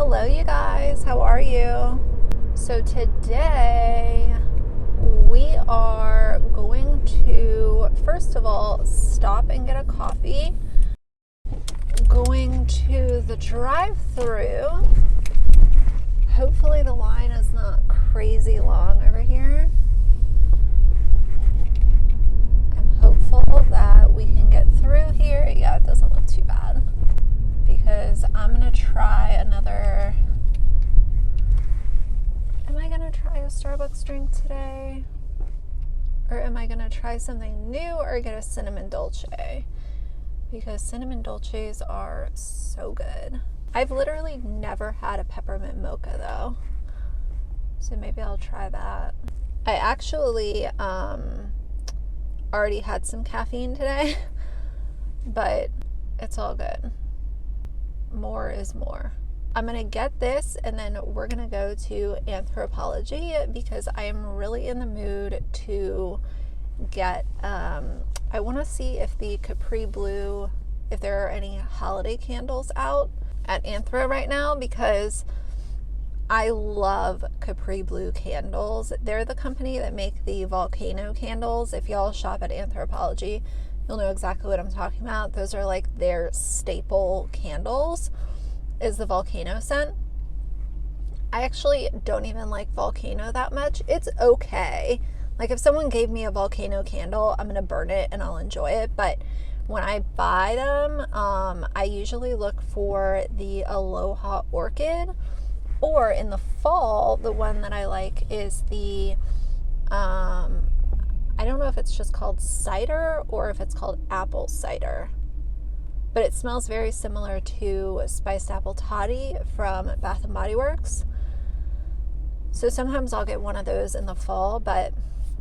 Hello, you guys. How are you? So today we are going to, first of all, stop and get a coffee. Going to the drive-thru. Hopefully the line is not crazy long over here. I'm hopeful that we can get through here. Yeah, it doesn't look too bad. Because I'm going to try another... Am I going to try a Starbucks drink today? Or am I going to try something new or get a cinnamon dolce? Because cinnamon dolces are so good. I've literally never had a peppermint mocha though. So maybe I'll try that. I actually already had some caffeine today. But it's all good. More is more. I'm gonna get this and then we're gonna go to Anthropology because I am really in the mood to get I want to see if the Capri Blue, if there are any holiday candles out at Anthro right now, because I love Capri Blue candles. They're the company that make the volcano candles. If y'all shop at Anthropology, you'll know exactly what I'm talking about. Those are like their staple candles, is the volcano scent. I actually don't even like volcano that much. It's okay. Like if someone gave me a volcano candle, I'm gonna burn it and I'll enjoy it. But when I buy them, I usually look for the Aloha Orchid, or in the fall, the one that I like is the I don't know if it's just called cider or if it's called apple cider, but it smells very similar to spiced apple toddy from Bath and Body Works. So sometimes I'll get one of those in the fall, but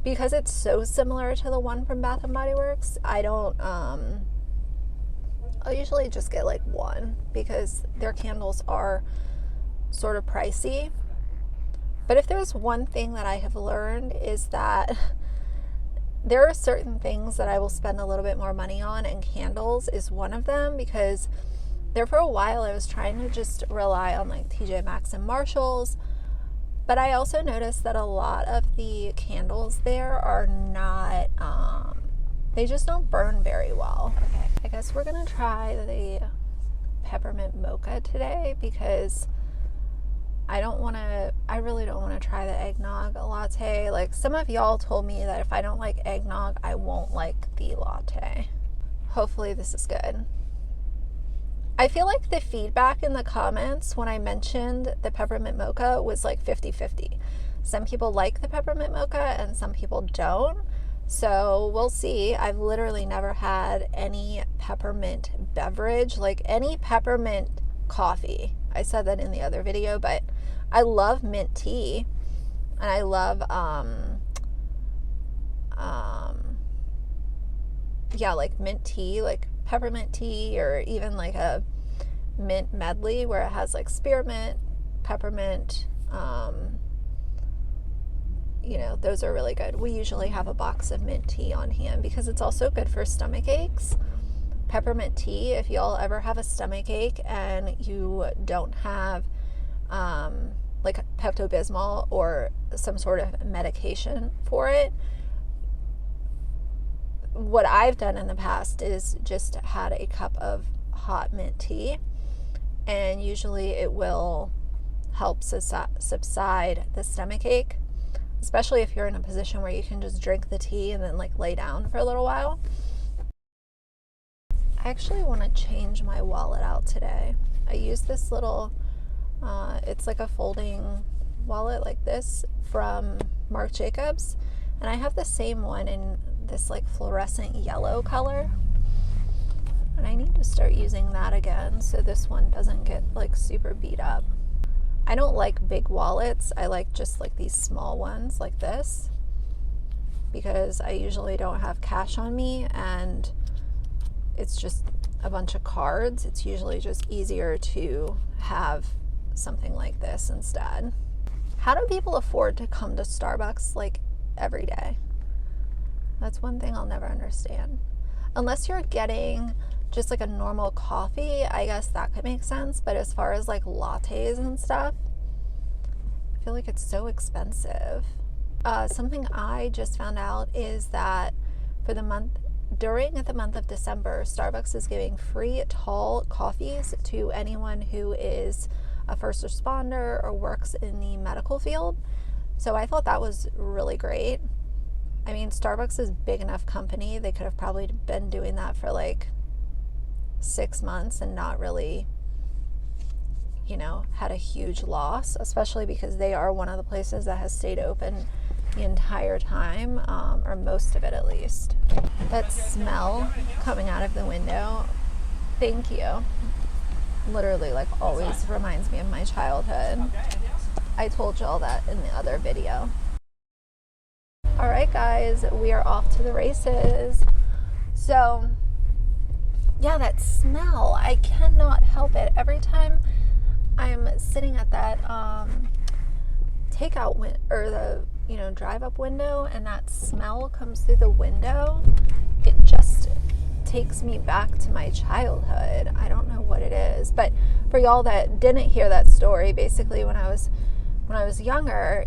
because it's so similar to the one from Bath and Body Works, I don't, I'll usually just get like one because their candles are sort of pricey. But if there's one thing that I have learned is that there are certain things that I will spend a little bit more money on, and candles is one of them, because there for a while I was trying to just rely on like TJ Maxx and Marshalls, but I also noticed that a lot of the candles there are not, they just don't burn very well. Okay, I guess we're gonna try the peppermint mocha today because I really don't want to try the eggnog latte. Like some of y'all told me that if I don't like eggnog, I won't like the latte. Hopefully this is good. I feel like the feedback in the comments when I mentioned the peppermint mocha was like 50-50. Some people like the peppermint mocha and some people don't. So we'll see. I've literally never had any peppermint beverage, like any peppermint coffee. I said that in the other video, but I love mint tea, and I love yeah, like mint tea, like peppermint tea, or even like a mint medley where it has like spearmint, peppermint, you know, those are really good. We usually have a box of mint tea on hand because it's also good for stomach aches. Peppermint tea, if y'all ever have a stomach ache and you don't have like Pepto-Bismol or some sort of medication for it, what I've done in the past is just had a cup of hot mint tea, and usually it will help subside the stomach ache, especially if you're in a position where you can just drink the tea and then like lay down for a little while. I actually want to change my wallet out today. I use this little, it's like a folding wallet like this from Marc Jacobs, and I have the same one in this like fluorescent yellow color, and I need to start using that again so this one doesn't get like super beat up. I don't like big wallets. I like just like these small ones like this because I usually don't have cash on me and it's just a bunch of cards. It's usually just easier to have something like this instead. How do people afford to come to Starbucks like every day? That's one thing I'll never understand. Unless you're getting just like a normal coffee, I guess that could make sense. But as far as like lattes and stuff, I feel like it's so expensive. Something I just found out is that during the month of December, Starbucks is giving free tall coffees to anyone who is a first responder or works in the medical field. So I thought that was really great. I mean, Starbucks is a big enough company. They could have probably been doing that for like 6 months and not really, had a huge loss, especially because they are one of the places that has stayed open the entire time, or most of it at least. That smell coming out of the window, thank you, literally like always reminds me of my childhood. I told y'all that in the other video. All right, guys, we are off to the races. So yeah, that smell, I cannot help it. Every time I'm sitting at that takeout or the drive-up window and that smell comes through the window, it just takes me back to my childhood. I don't know what it is, but for y'all that didn't hear that story, basically when I was younger,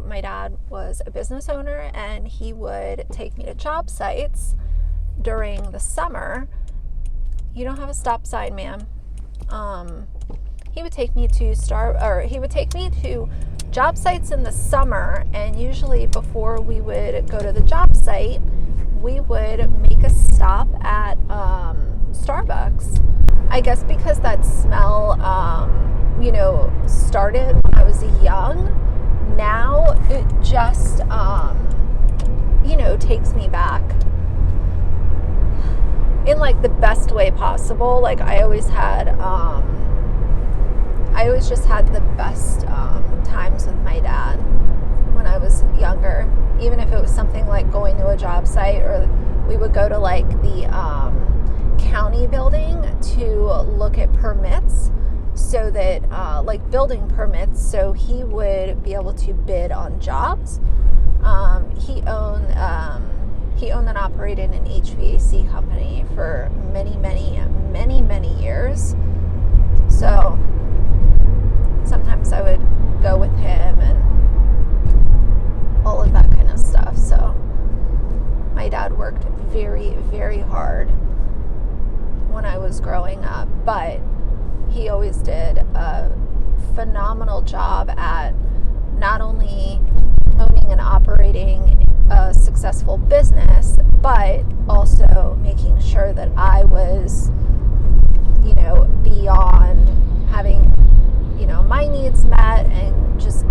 my dad was a business owner and he would take me to job sites during the summer. You don't have a stop sign, ma'am. He would take me to job sites in the summer, and usually before we would go to the job site, we would make a stop at Starbucks. I guess because that smell, started when I was young. Now it just, takes me back in like the best way possible. Like I always just had the best times with my dad when I was younger, even if it was something like going to a job site, or we would go to like the county building to look at permits, so that like building permits, so he would be able to bid on jobs. He owned and operated an HVAC company for many, many, many, many years. So sometimes I would go with him and all of that kind of stuff. So my dad worked very, very hard when I was growing up, but he always did a phenomenal job at not only owning and operating a successful business, but also making sure that I was, beyond having, my needs met, and just,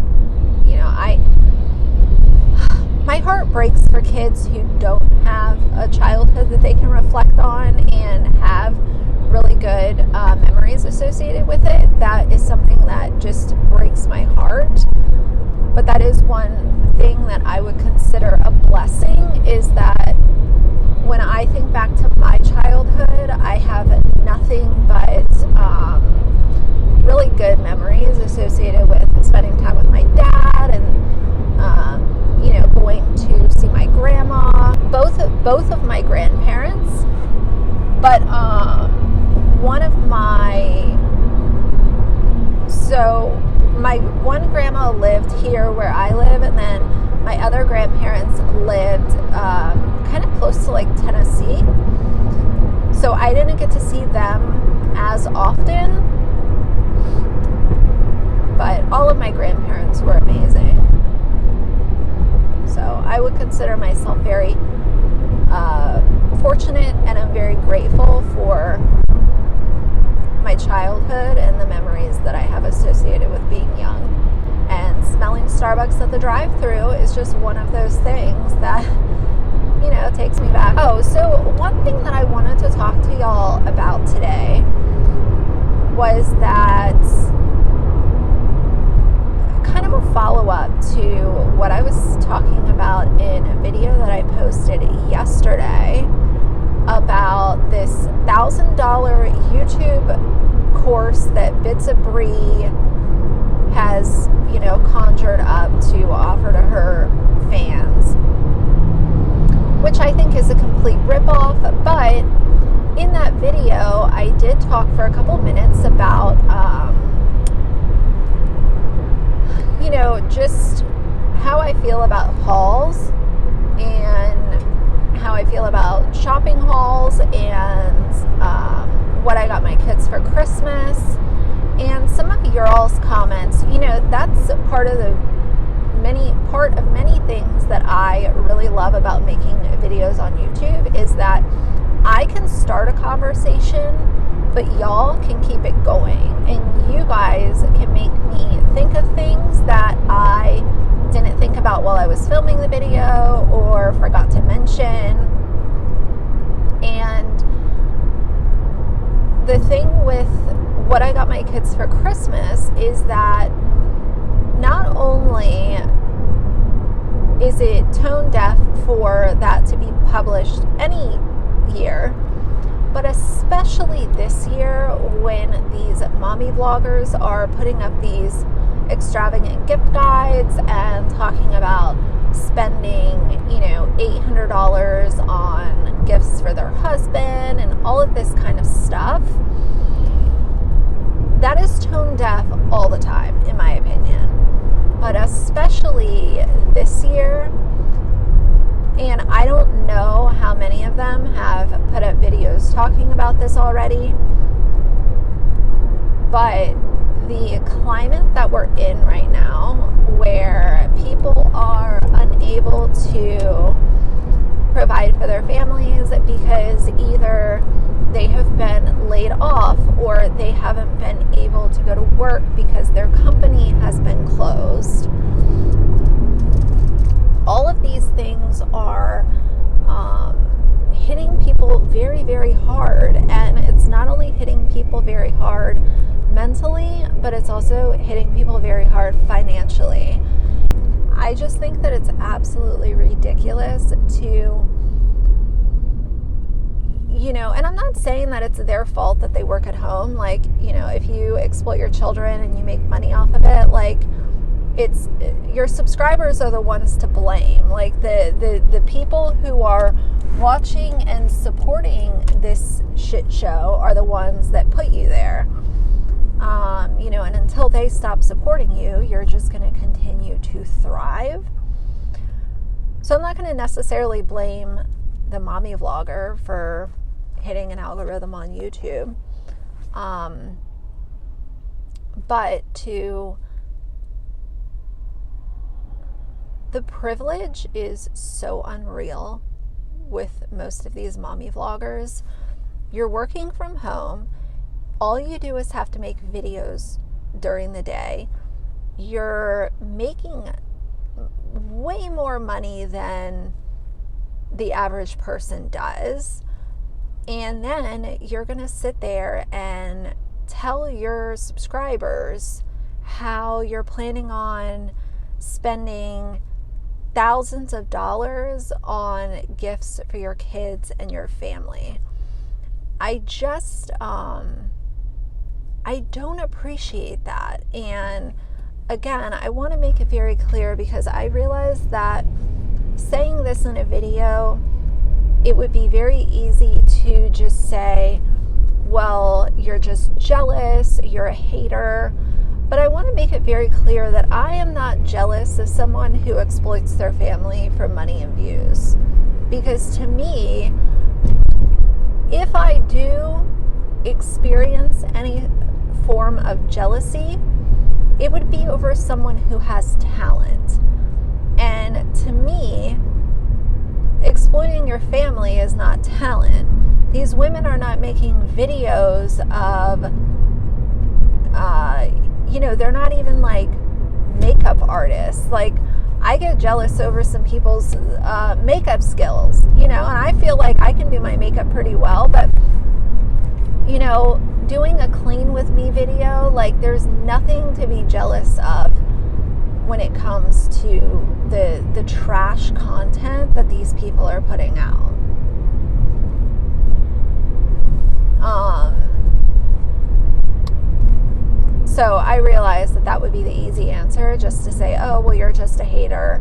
my heart breaks for kids who don't have a childhood that they can reflect on and have really good memories associated with it. That is something that just breaks my heart. But that is one thing that I would consider a blessing, is that when I think back to my childhood, I have nothing but really good memories associated with spending time with my dad and going to see my grandma, both of my grandparents. But my one grandma lived here where I live, and then my other grandparents lived kind of close to like Tennessee. So I didn't get to see them as often, but all of my grandparents were amazing. So I would consider myself very fortunate, and I'm very grateful for my childhood and the memories that I have associated with being young. And smelling Starbucks at the drive-thru is just one of those things that, takes me back. Oh, so one thing that I wanted to talk to y'all about today was that kind of a follow-up to what I was talking about in a video that I posted yesterday about this $1,000 YouTube course that Bits of Brie has, conjured up to offer to her fans, which I think is a complete ripoff. But in that video, talk for a couple minutes about, just how I feel about hauls and how I feel about shopping hauls and what I got my kids for Christmas and some of your all's comments. That's part of many things that I really love about making videos on YouTube is that I can start a conversation, but y'all can keep it going, and you guys can make me think of things that I didn't think about while I was filming the video or forgot to mention. And the thing with what I got my kids for Christmas is that not only is it tone deaf for that to be published any year, but especially this year when these mommy vloggers are putting up these extravagant gift guides and talking about spending, $800 on gifts for their husband and all of this kind of stuff. That is tone deaf all the time, in my opinion. But especially this year, and I don't know how many of them have put up videos talking about this already, but the climate that we're in right now, where people are unable to provide for their families because either they have been laid off or they haven't been able to go to work because their company has been closed. All of these things are hitting people very, very hard. And it's not only hitting people very hard mentally, but it's also hitting people very hard financially. I just think that it's absolutely ridiculous to, and I'm not saying that it's their fault that they work at home. Like, if you exploit your children and you make money off of it, like, it's your subscribers are the ones to blame. Like the people who are watching and supporting this shit show are the ones that put you there. And until they stop supporting you, you're just going to continue to thrive. So I'm not going to necessarily blame the mommy vlogger for hitting an algorithm on YouTube. But the privilege is so unreal with most of these mommy vloggers. You're working from home. All you do is have to make videos during the day. You're making way more money than the average person does. And then you're going to sit there and tell your subscribers how you're planning on spending thousands of dollars on gifts for your kids and your family. I just, I don't appreciate that. And again, I want to make it very clear because I realize that saying this in a video, it would be very easy to just say, well, you're just jealous, you're a hater. But I want to make it very clear that I am not jealous of someone who exploits their family for money and views. Because to me, if I do experience any form of jealousy, it would be over someone who has talent. And to me, exploiting your family is not talent. These women are not making videos of, they're not even like makeup artists. Like, I get jealous over some people's makeup skills, and I feel like I can do my makeup pretty well, but, doing a clean with me video, like, there's nothing to be jealous of when it comes to the trash content that these people are putting out. So I realized that would be the easy answer, just to say, oh, well, you're just a hater.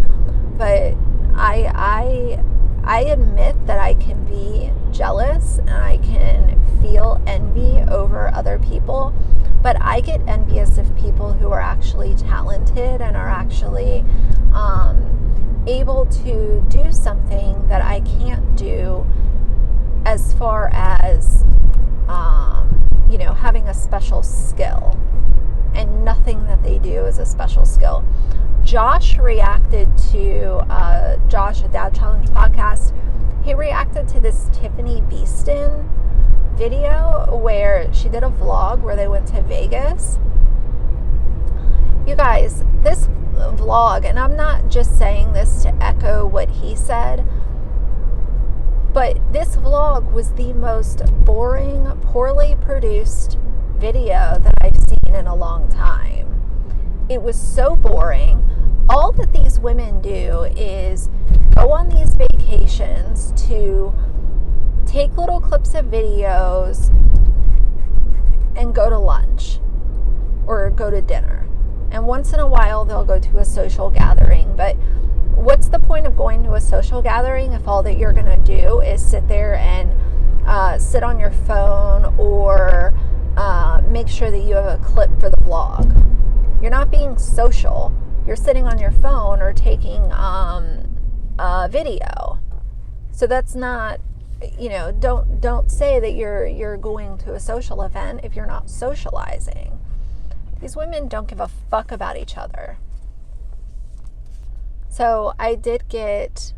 But I admit that I can be jealous and I can feel feel envy over other people, but I get envious of people who are actually talented and are actually able to do something that I can't do, as far as having a special skill, and nothing that they do is a special skill. Josh reacted to Josh, a Dad Challenge podcast. He reacted to this Tiffany Beeston video where she did a vlog where they went to Vegas. You guys, this vlog, and I'm not just saying this to echo what he said, but this vlog was the most boring, poorly produced video that I've seen in a long time. It was so boring. All that these women do is go on these vacations to take little clips of videos and go to lunch or go to dinner. And once in a while, they'll go to a social gathering. But what's the point of going to a social gathering if all that you're going to do is sit there and sit on your phone or make sure that you have a clip for the vlog? You're not being social. You're sitting on your phone or taking a video. So that's not, don't say that you're going to a social event if you're not socializing. These women don't give a fuck about each other. So I did get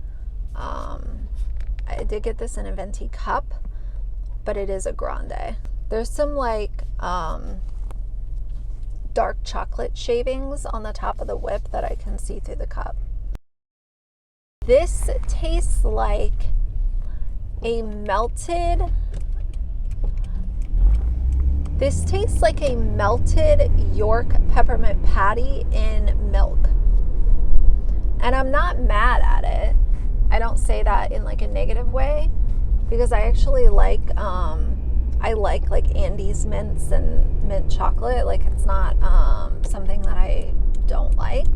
this in a venti cup, but it is a grande. There's some dark chocolate shavings on the top of the whip that I can see through the cup. This tastes like a melted York peppermint patty in milk. And I'm not mad at it. I don't say that in a negative way, because I actually like Andes mints and mint chocolate. It's not something that I don't like.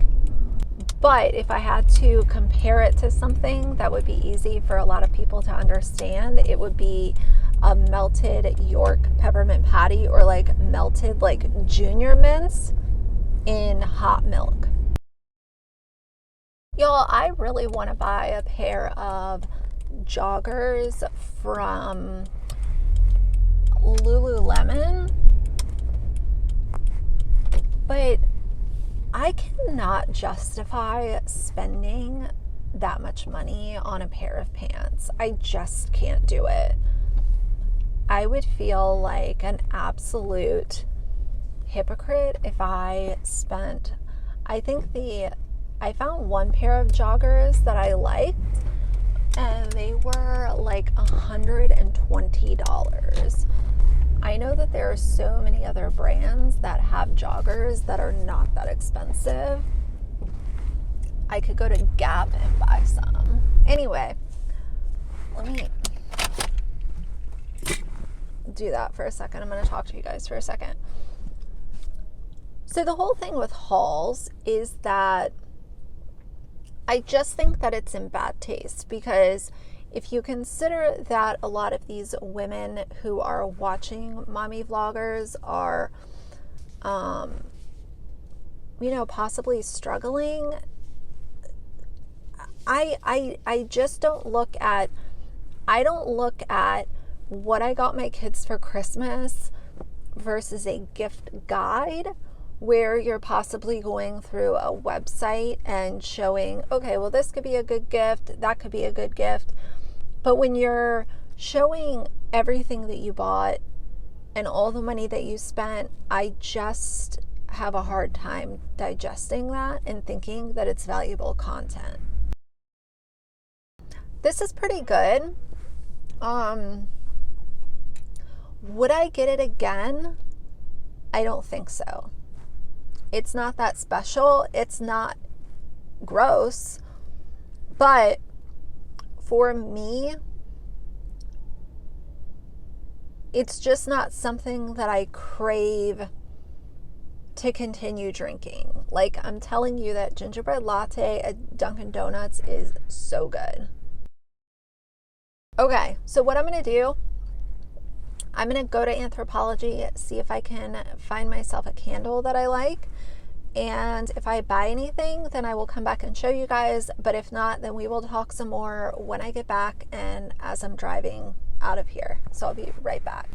But if I had to compare it to something that would be easy for a lot of people to understand, it would be a melted York peppermint patty, or melted junior mints in hot milk. Y'all, I really want to buy a pair of joggers from Lululemon, but I cannot justify spending that much money on a pair of pants. I just can't do it. I would feel like an absolute hypocrite if I spent, I found one pair of joggers that I liked, and they were $120. I know that there are so many other brands that have joggers that are not that expensive. I could go to Gap and buy some. Anyway, let me do that for a second. I'm going to talk to you guys for a second. So the whole thing with hauls is that I just think that it's in bad taste, because if you consider that a lot of these women who are watching mommy vloggers are, possibly struggling, I just don't look at what I got my kids for Christmas versus a gift guide, where you're possibly going through a website and showing, okay, well, this could be a good gift, that could be a good gift. But when you're showing everything that you bought and all the money that you spent, I just have a hard time digesting that and thinking that it's valuable content. This is pretty good. Would I get it again? I don't think so. It's not that special. It's not gross. But for me, it's just not something that I crave to continue drinking. I'm telling you that gingerbread latte at Dunkin' Donuts is so good. Okay, so what I'm going to do, I'm going to go to Anthropology, see if I can find myself a candle that I like. And if I buy anything, then I will come back and show you guys. But if not, then we will talk some more when I get back and as I'm driving out of here. So I'll be right back.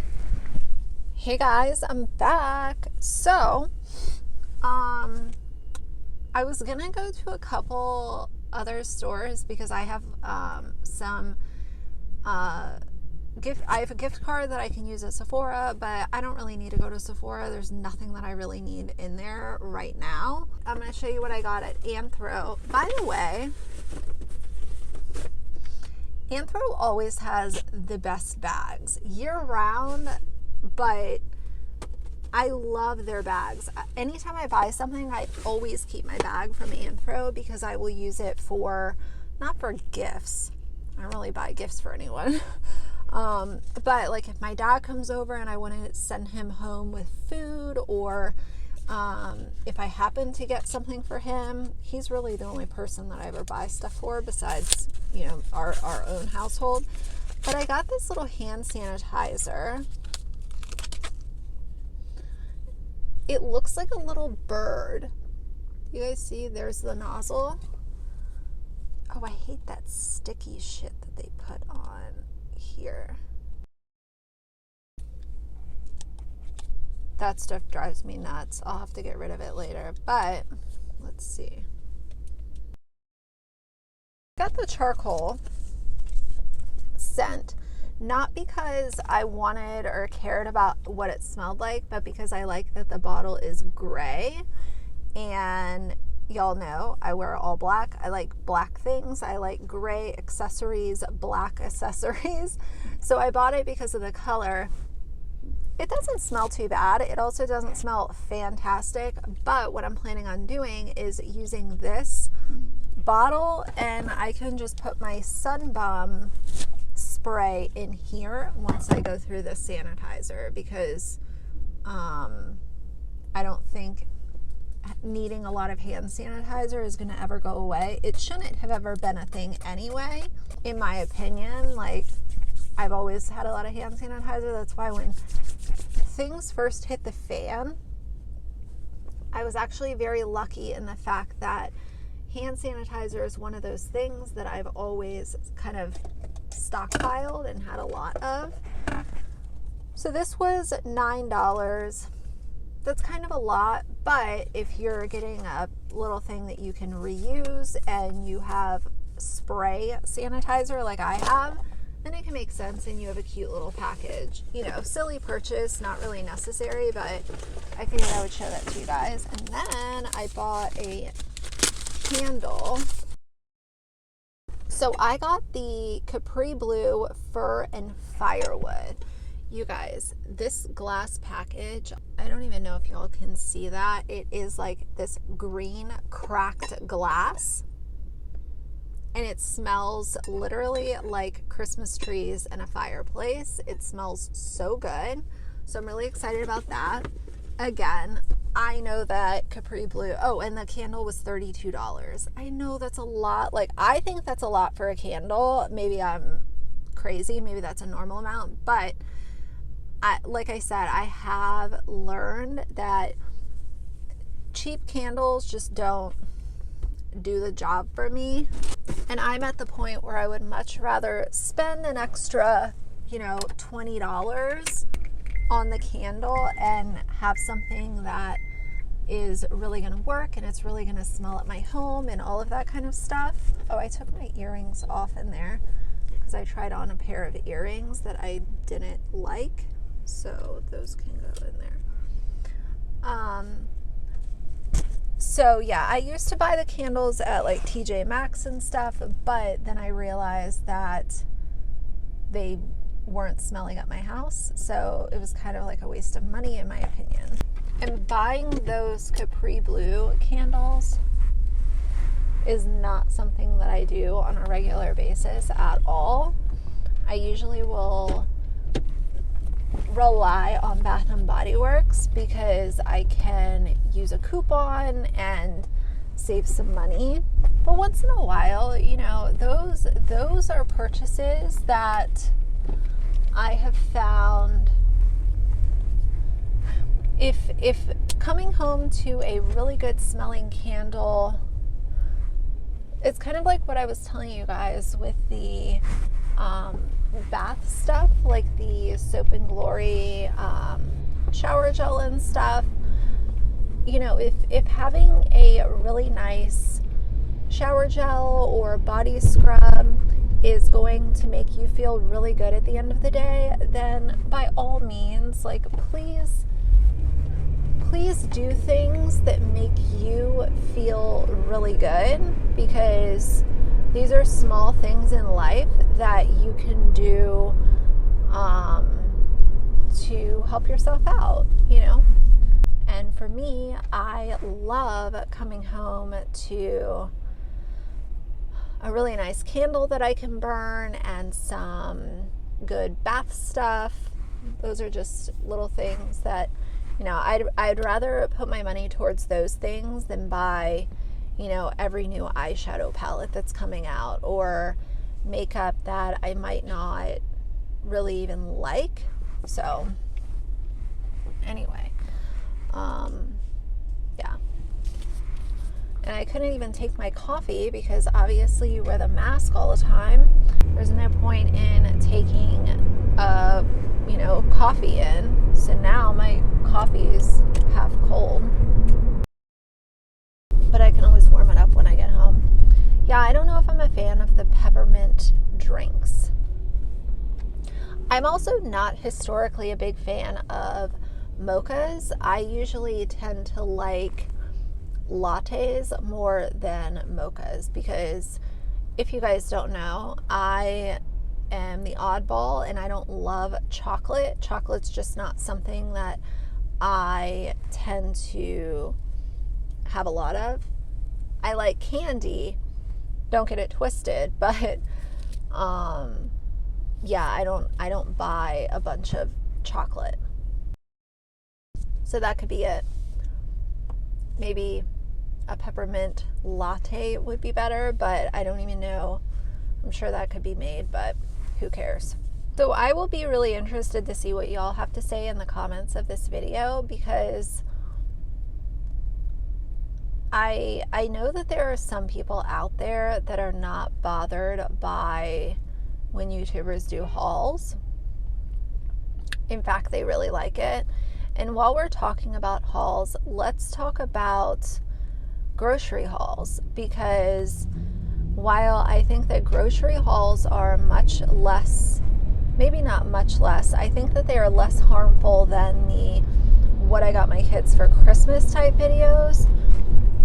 Hey guys, I'm back. So, I was gonna go to a couple other stores because I have some I have a gift card that I can use at Sephora, but I don't really need to go to Sephora. There's nothing that I really need in there right now. I'm gonna show you what I got at Anthro. By the way, Anthro always has the best bags year round, but I love their bags. Anytime I buy something, I always keep my bag from Anthro because I will use it for, not for gifts. I don't really buy gifts for anyone. But like if my dad comes over and I want to send him home with food, or if I happen to get something for him, he's really the only person that I ever buy stuff for besides, you know, our own household. But I got this little hand sanitizer. It looks like a little bird. You guys see, there's the nozzle. Oh, I hate that sticky shit that they put on here. That stuff drives me nuts. I'll have to get rid of it later, but let's see. Got the charcoal scent, not because I wanted or cared about what it smelled like, but because I like that the bottle is gray. And y'all know I wear all black. I like black things. I like gray accessories, black accessories. So I bought it because of the color. It doesn't smell too bad. It also doesn't smell fantastic. But what I'm planning on doing is using this bottle, and I can just put my Sunbum spray in here once I go through the sanitizer, because I don't think needing a lot of hand sanitizer is going to ever go away. It shouldn't have ever been a thing anyway, in my opinion. Like, I've always had a lot of hand sanitizer. That's why when things first hit the fan, I was actually very lucky in the fact that hand sanitizer is one of those things that I've always kind of stockpiled and had a lot of. So this was $9. That's kind of a lot, but if you're getting a little thing that you can reuse and you have spray sanitizer like I have, then it can make sense and you have a cute little package. You know, silly purchase, not really necessary, but I figured I would show that to you guys. And then I bought a candle. So I got the Capri Blue Fir and Firewood. You guys, this glass package, I don't even know if y'all can see that. It is like this green cracked glass, and it smells literally like Christmas trees and a fireplace. It smells so good. So I'm really excited about that. Again, I know that Capri Blue, oh, and the candle was $32. I know that's a lot. Like, I think that's a lot for a candle. Maybe I'm crazy. Maybe that's a normal amount, but like I said, I have learned that cheap candles just don't do the job for me. And I'm at the point where I would much rather spend an extra, you know, $20 on the candle and have something that is really going to work and it's really going to smell at my home and all of that kind of stuff. Oh, I took my earrings off in there because I tried on a pair of earrings that I didn't like. So those can go in there. So yeah, I used to buy the candles at like TJ Maxx and stuff, but then I realized that they weren't smelling at my house. So it was kind of like a waste of money in my opinion. And buying those Capri Blue candles is not something that I do on a regular basis at all. I usually will rely on Bath and Body Works because I can use a coupon and save some money. But once in a while, you know, those are purchases that I have found if coming home to a really good smelling candle, it's kind of like what I was telling you guys with the bath stuff, like the Soap and Glory shower gel and stuff. You know, if having a really nice shower gel or body scrub is going to make you feel really good at the end of the day, then by all means, like, please do things that make you feel really good, because these are small things in life that you can do to help yourself out, you know. And for me, I love coming home to a really nice candle that I can burn and some good bath stuff. Those are just little things that, you know, I'd rather put my money towards those things than buy, you know, every new eyeshadow palette that's coming out or makeup that I might not really even like. So anyway, yeah. And I couldn't even take my coffee because obviously you wear the mask all the time. There's no point in taking you know, coffee in. So now my coffee's half cold. But I can always warm it up when I get home. Yeah, I don't know if I'm a fan of the peppermint drinks. I'm also not historically a big fan of mochas. I usually tend to like lattes more than mochas because, if you guys don't know, I am the oddball and I don't love chocolate. Chocolate's just not something that I tend to have a lot of. I like candy, don't get it twisted, but yeah, I don't buy a bunch of chocolate. So that could be it. Maybe a peppermint latte would be better, but I don't even know. I'm sure that could be made, but who cares? So I will be really interested to see what y'all have to say in the comments of this video, because I know that there are some people out there that are not bothered by when YouTubers do hauls. In fact, they really like it. And while we're talking about hauls, let's talk about grocery hauls, because while I think that grocery hauls are much less, maybe not much less, I think that they are less harmful than the what I got my kids for Christmas type videos.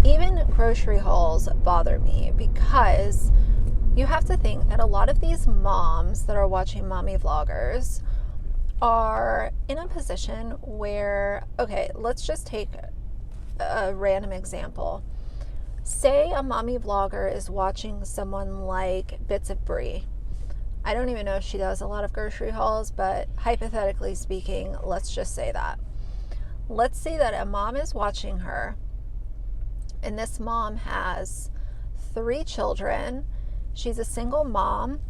Even grocery hauls bother me, because you have to think that a lot of these moms that are watching mommy vloggers are in a position where, okay, let's just take a random example. Say a mommy vlogger is watching someone like Bits of Brie. I don't even know if she does a lot of grocery hauls, but hypothetically speaking, let's just say that. Let's say that a mom is watching her, and this mom has 3 children. She's a single mom,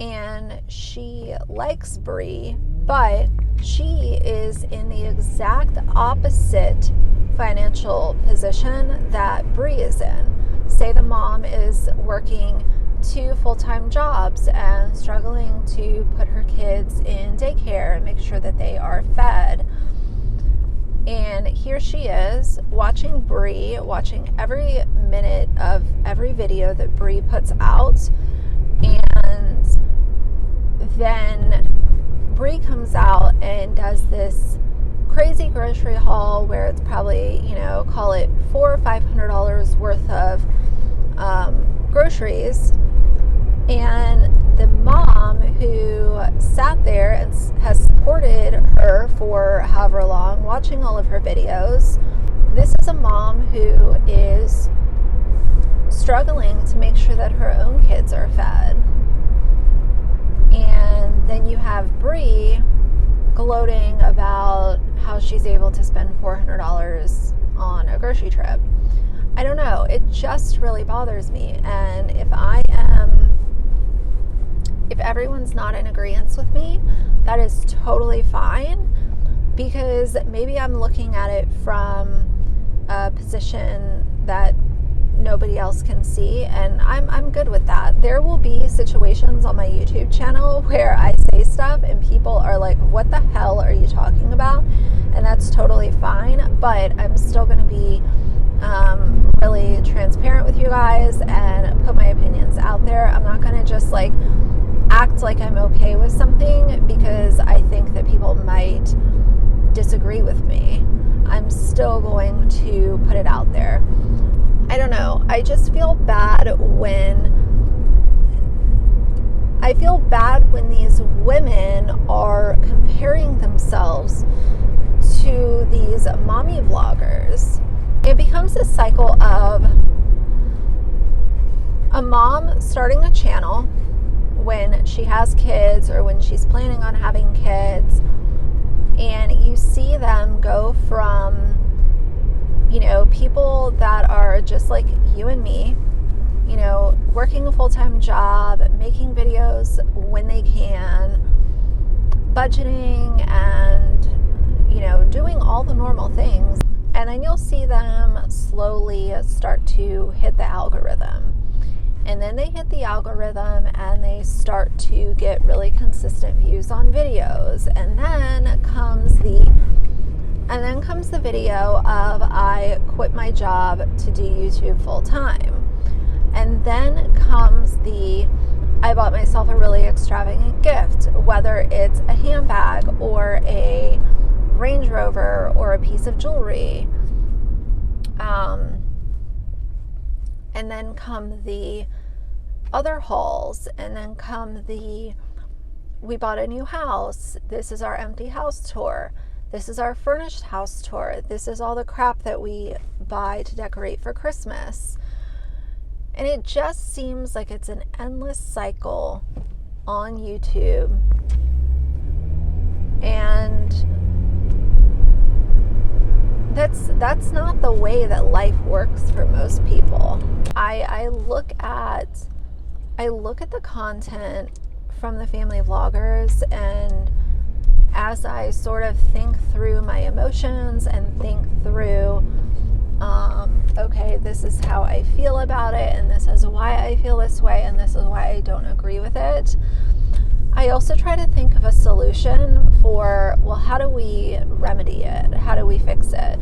and she likes Brie, but she is in the exact opposite financial position that Brie is in. Say the mom is working 2 full-time jobs and struggling to put her kids in daycare and make sure that they are fed. And here she is watching Brie, watching every minute of every video that Brie puts out, and then Brie comes out and does this crazy grocery haul where it's probably, you know, call it $400 or $500 worth of groceries, and the mom who sat there and has supported her for however long, watching all of her videos, this is a mom who is struggling to make sure that her own kids are fed. And then you have Brie gloating about how she's able to spend $400 on a grocery trip. I don't know, it just really bothers me. And if everyone's not in agreement with me, that is totally fine. because maybe I'm looking at it from a position that nobody else can see, and I'm good with that. There will be situations on my YouTube channel where I say stuff and people are like, what the hell are you talking about? And that's totally fine, but I'm still going to be really transparent with you guys and put my opinions out there. I'm not going to just like act like I'm okay with something because I think that people might disagree with me. I'm still going to put it out there. I don't know. I just feel bad when these women are comparing themselves to these mommy vloggers. It becomes a cycle of a mom starting a channel when she has kids or when she's planning on having kids, and you see them go from, you know, people that are just like you and me, you know, working a full-time job, making videos when they can, budgeting and, you know, doing all the normal things. And then you'll see them slowly start to hit the algorithm. And then they hit the algorithm and they start to get really consistent views on videos. And then comes the video of I quit my job to do YouTube full time. And then comes I bought myself a really extravagant gift, whether it's a handbag or a Range Rover or a piece of jewelry. And then come the other hauls, and then come we bought a new house, this is our empty house tour, this is our furnished house tour, this is all the crap that we buy to decorate for Christmas. And it just seems like it's an endless cycle on YouTube. And that's not the way that life works for most people. I look at the content from the family vloggers, and as I sort of think through my emotions and think through, okay, this is how I feel about it, and this is why I feel this way, and this is why I don't agree with it. I also try to think of a solution for, well, how do we remedy it? How do we fix it?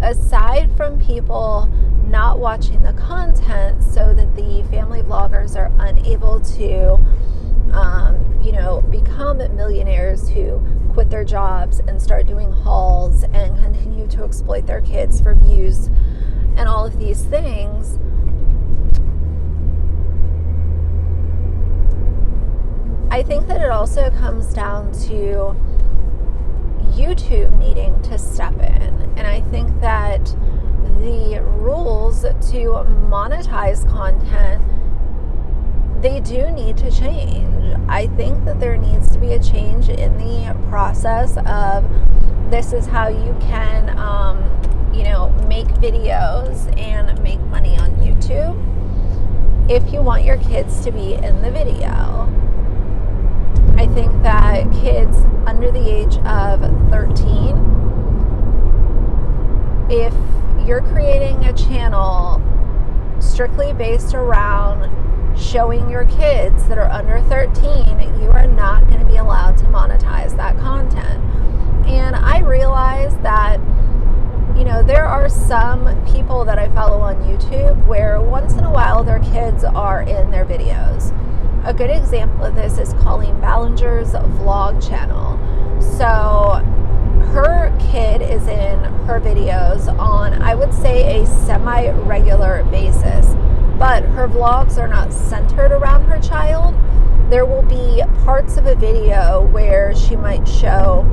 Aside from people not watching the content so that the family vloggers are unable to, become millionaires who quit their jobs and start doing hauls and continue to exploit their kids for views and all of these things, I think that it also comes down to YouTube needing to step in. And I think that the rules to monetize content, they do need to change. I think that there needs to be a change in the process of this is how you can, make videos and make money on YouTube if you want your kids to be in the video. I think that kids under the age of 13, if you're creating a channel strictly based around showing your kids that are under 13, you are not going to be allowed to monetize that content. And I realize that, there are some people that I follow on YouTube where once in a while their kids are in their videos. A good example of this is Colleen Ballinger's vlog channel. So her kid is in her videos on, I would say, a semi-regular basis, but her vlogs are not centered around her child. There will be parts of a video where she might show,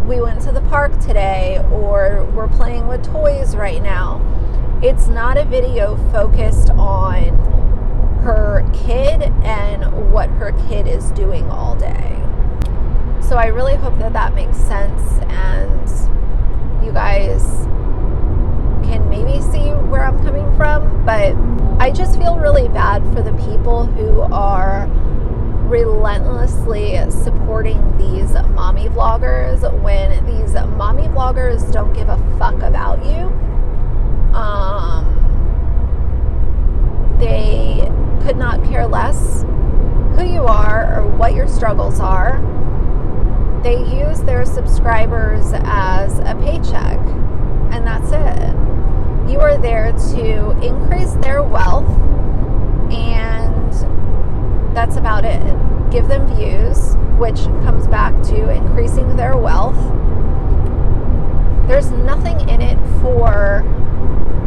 we went to the park today, or we're playing with toys right now. It's not a video focused on her kid and what her kid is doing all day. So I really hope that makes sense, and you guys can maybe see where I'm coming from. But I just feel really bad for the people who are relentlessly supporting these mommy vloggers when these mommy vloggers don't give a fuck about you. They could not care less who you are or what your struggles are. They use their subscribers as a paycheck, and that's it. You are there to increase their wealth, and that's about it. Give them views, which comes back to increasing their wealth. There's nothing in it for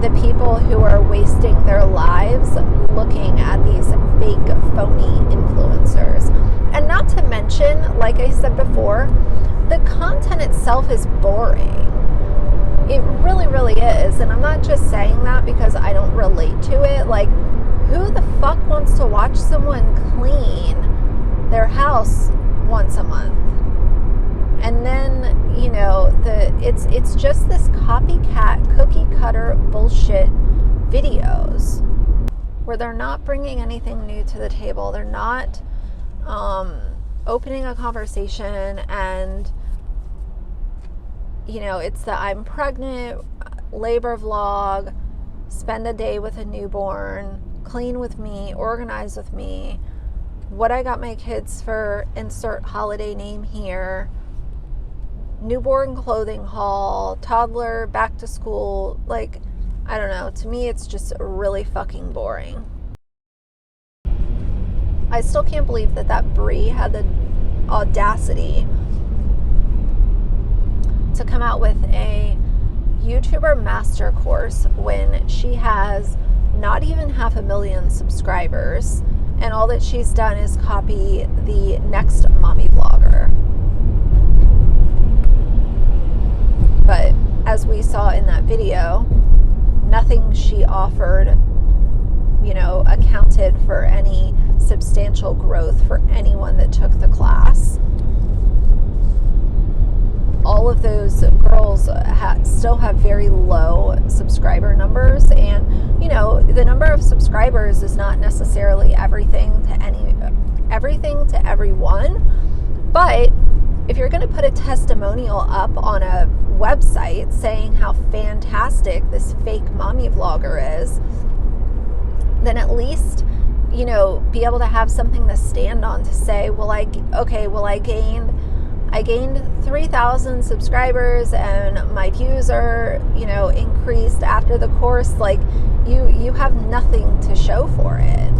the people who are wasting their lives looking at these fake, phony influencers. And not to mention, like I said before, the content itself is boring. It really, really is. And I'm not just saying that because I don't relate to it. Like, who the fuck wants to watch someone clean their house once a month? And then, you know, it's just this copycat, cookie cutter bullshit videos where they're not bringing anything new to the table. They're not opening a conversation, and, you know, it's the I'm pregnant, labor vlog, spend a day with a newborn, clean with me, organize with me, what I got my kids for, insert holiday name here, newborn clothing haul, toddler, back to school. Like, I don't know. To me, it's just really fucking boring. I still can't believe that Brie had the audacity to come out with a YouTuber master course when she has not even 500,000 subscribers, and all that she's done is copy the next mommy vlogger. But as we saw in that video, nothing she offered, you know, accounted for any substantial growth for anyone that took the class. All of those girls still have very low subscriber numbers, and, you know, the number of subscribers is not necessarily everything to everyone. But if you're going to put a testimonial up on a website saying how fantastic this fake mommy vlogger is, then at least, you know, be able to have something to stand on to say, I gained 3,000 subscribers and my views are, you know, increased after the course. Like, you have nothing to show for it.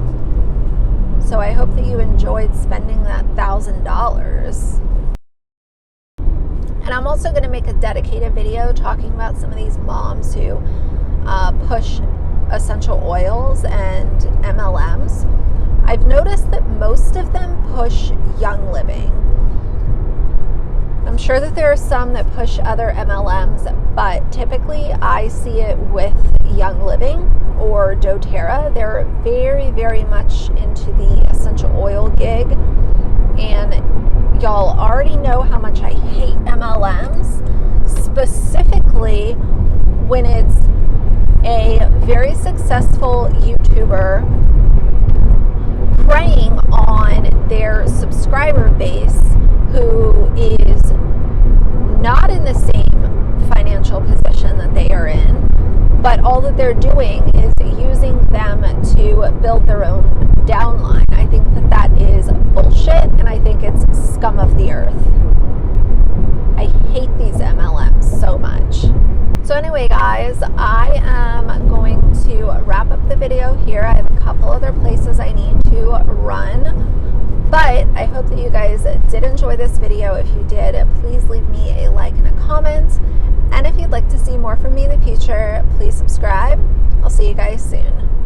So I hope that you enjoyed spending that $1,000. And I'm also going to make a dedicated video talking about some of these moms who push essential oils and MLMs. I've noticed that most of them push Young Living. I'm sure that there are some that push other MLMs, but typically I see it with Young Living or doTERRA. They're very, very much into the essential oil gig. And y'all already know how much I hate MLMs, specifically when it's a very successful YouTuber preying on their subscriber base who is not in the same financial position that they are in, but all that they're doing is using them to build their own downline. I think that is bullshit, and I think it's scum of the earth. I hate these MLMs so much. So anyway, guys, I am going to wrap up the video here. I have a couple other places I need to run. But I hope that you guys did enjoy this video. If you did, please leave me a like and a comment. And if you'd like to see more from me in the future, please subscribe. I'll see you guys soon.